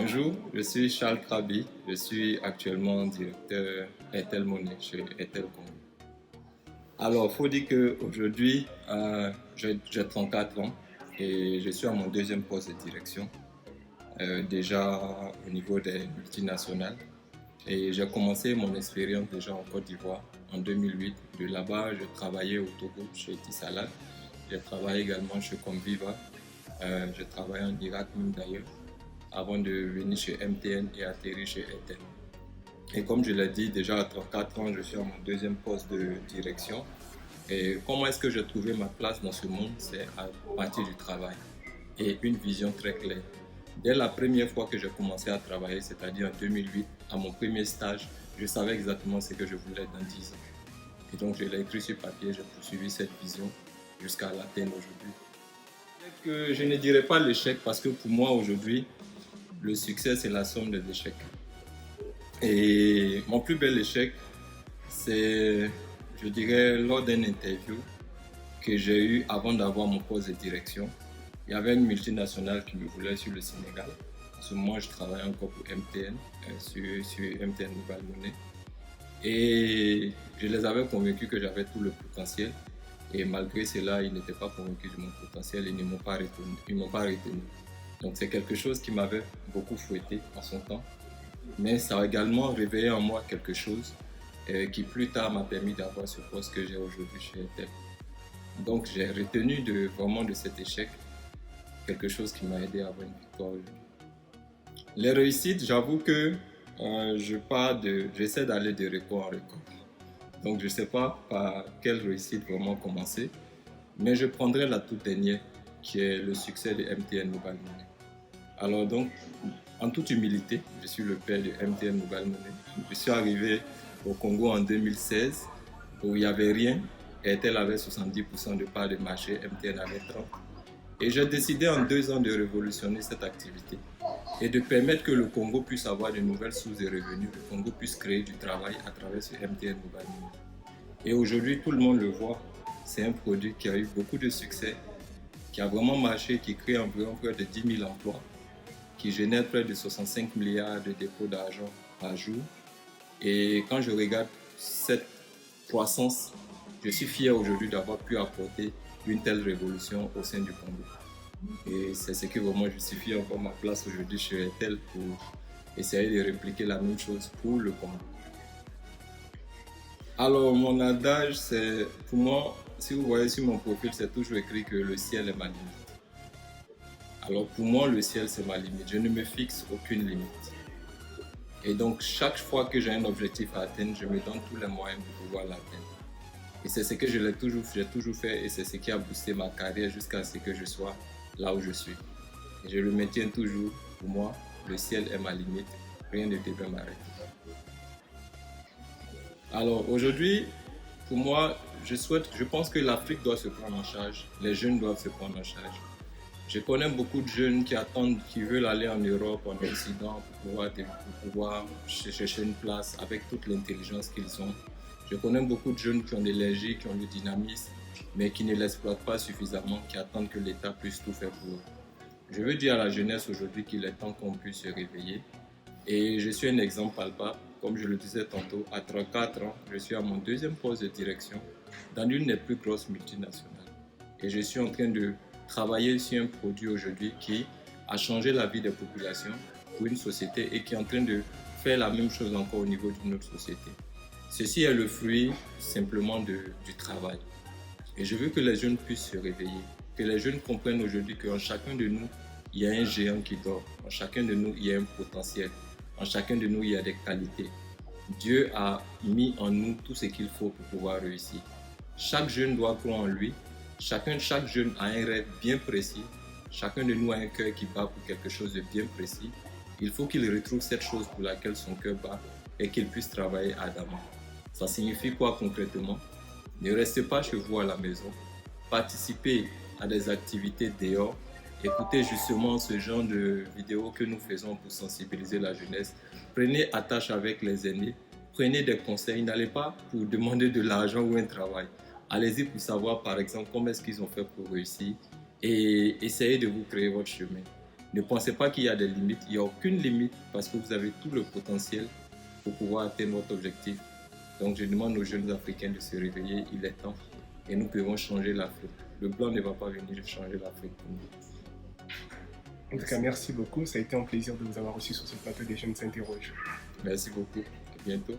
Bonjour, je suis Charles Krabi, je suis actuellement directeur Airtel Money chez Airtel Congo. Alors, il faut dire qu'aujourd'hui, j'ai 34 ans et je suis à mon deuxième poste de direction, déjà au niveau des multinationales. Et j'ai commencé mon expérience déjà en Côte d'Ivoire en 2008. De là-bas, je travaillais au Togo chez Tissalat. J'ai travaillé également chez Conviva. J'ai travaillé en Irak même d'ailleurs, avant de venir chez MTN et atterrir chez Airtel. Et comme je l'ai dit, déjà à 34 ans, je suis à mon deuxième poste de direction. Et comment est-ce que j'ai trouvé ma place dans ce monde? C'est à partir du travail et une vision très claire. Dès la première fois que j'ai commencé à travailler, c'est-à-dire en 2008, à mon premier stage, je savais exactement ce que je voulais dans 10 ans. Et donc je l'ai écrit sur papier, j'ai poursuivi cette vision jusqu'à l'atteindre aujourd'hui. Je ne dirais pas l'échec parce que pour moi aujourd'hui, le succès c'est la somme des échecs. Et mon plus bel échec, c'est, je dirais, lors d'une interview que j'ai eue avant d'avoir mon poste de direction. Il y avait une multinationale qui me voulait sur le Sénégal. En ce moment, je travaillais encore pour MTN, sur MTN Mobile Money. Et je les avais convaincus que j'avais tout le potentiel. Et malgré cela, ils n'étaient pas convaincus de mon potentiel et ils ne m'ont pas retenu. Ils m'ont pas retenu. Donc c'est quelque chose qui m'avait beaucoup fouetté en son temps. Mais ça a également réveillé en moi quelque chose qui plus tard m'a permis d'avoir ce poste que j'ai aujourd'hui chez Airtel. Donc j'ai retenu vraiment de cet échec quelque chose qui m'a aidé à avoir une victoire aujourd'hui. Les réussites, j'avoue que j'essaie d'aller de record en record. Donc je ne sais pas par quelle réussite vraiment commencer, mais je prendrai la toute dernière qui est le succès de MTN Mobile Money. Alors donc, en toute humilité, je suis le père de MTN Mobile Money. Je suis arrivé au Congo en 2016 où il n'y avait rien. Airtel avait 70% de part de marché, MTN avait 30%. Et j'ai décidé en 2 ans de révolutionner cette activité et de permettre que le Congo puisse avoir de nouvelles sources de revenus, le Congo puisse créer du travail à travers ce MTN Mobile Money. Et aujourd'hui, tout le monde le voit, c'est un produit qui a eu beaucoup de succès, qui a vraiment marché, qui crée environ près de 10 000 emplois, qui génère près de 65 milliards de dépôts d'argent par jour. Et quand je regarde cette croissance, je suis fier aujourd'hui d'avoir pu apporter une telle révolution au sein du Congo. Et c'est ce qui vraiment justifie encore ma place aujourd'hui chez Airtel pour essayer de répliquer la même chose pour le Congo. Alors mon adage, c'est pour moi, si vous voyez sur mon profil, c'est toujours écrit que le ciel est ma limite. Alors pour moi, le ciel c'est ma limite. Je ne me fixe aucune limite. Et donc chaque fois que j'ai un objectif à atteindre, je me donne tous les moyens pour pouvoir l'atteindre. Et c'est ce que j'ai toujours fait et c'est ce qui a boosté ma carrière jusqu'à ce que je sois là où je suis. Et je le maintiens toujours. Pour moi, le ciel est ma limite. Rien ne devrait m'arrêter. Alors aujourd'hui, pour moi, je pense que l'Afrique doit se prendre en charge. Les jeunes doivent se prendre en charge. Je connais beaucoup de jeunes qui attendent, qui veulent aller en Europe, en Occident, pour pouvoir chercher une place avec toute l'intelligence qu'ils ont. Je connais beaucoup de jeunes qui ont de l'énergie, qui ont du dynamisme, mais qui ne l'exploitent pas suffisamment, qui attendent que l'État puisse tout faire pour eux. Je veux dire à la jeunesse aujourd'hui qu'il est temps qu'on puisse se réveiller. Et je suis un exemple palpable. Comme je le disais tantôt, à 34 ans, je suis à mon deuxième poste de direction dans l'une des plus grosses multinationales. Et je suis en train de travailler sur un produit aujourd'hui qui a changé la vie des populations pour une société et qui est en train de faire la même chose encore au niveau d'une autre société. Ceci est le fruit simplement du travail. Et je veux que les jeunes puissent se réveiller, que les jeunes comprennent aujourd'hui qu'en chacun de nous, il y a un géant qui dort. En chacun de nous, il y a un potentiel. En chacun de nous, il y a des qualités. Dieu a mis en nous tout ce qu'il faut pour pouvoir réussir. Chaque jeune doit croire en lui. Chaque jeune a un rêve bien précis. Chacun de nous a un cœur qui bat pour quelque chose de bien précis. Il faut qu'il retrouve cette chose pour laquelle son cœur bat et qu'il puisse travailler ardemment. Ça signifie quoi concrètement? Ne restez pas chez vous à la maison. Participez à des activités dehors. Écoutez justement ce genre de vidéos que nous faisons pour sensibiliser la jeunesse. Prenez attache avec les aînés. Prenez des conseils. N'allez pas pour demander de l'argent ou un travail. Allez-y pour savoir par exemple comment est-ce qu'ils ont fait pour réussir et essayez de vous créer votre chemin. Ne pensez pas qu'il y a des limites. Il n'y a aucune limite parce que vous avez tout le potentiel pour pouvoir atteindre votre objectif. Donc je demande aux jeunes Africains de se réveiller, il est temps. Et nous pouvons changer l'Afrique. Le blanc ne va pas venir changer l'Afrique pour nous. En tout cas, merci beaucoup. Ça a été un plaisir de vous avoir reçu sur ce plateau des Jeunes s'interrogent. Merci beaucoup. À bientôt.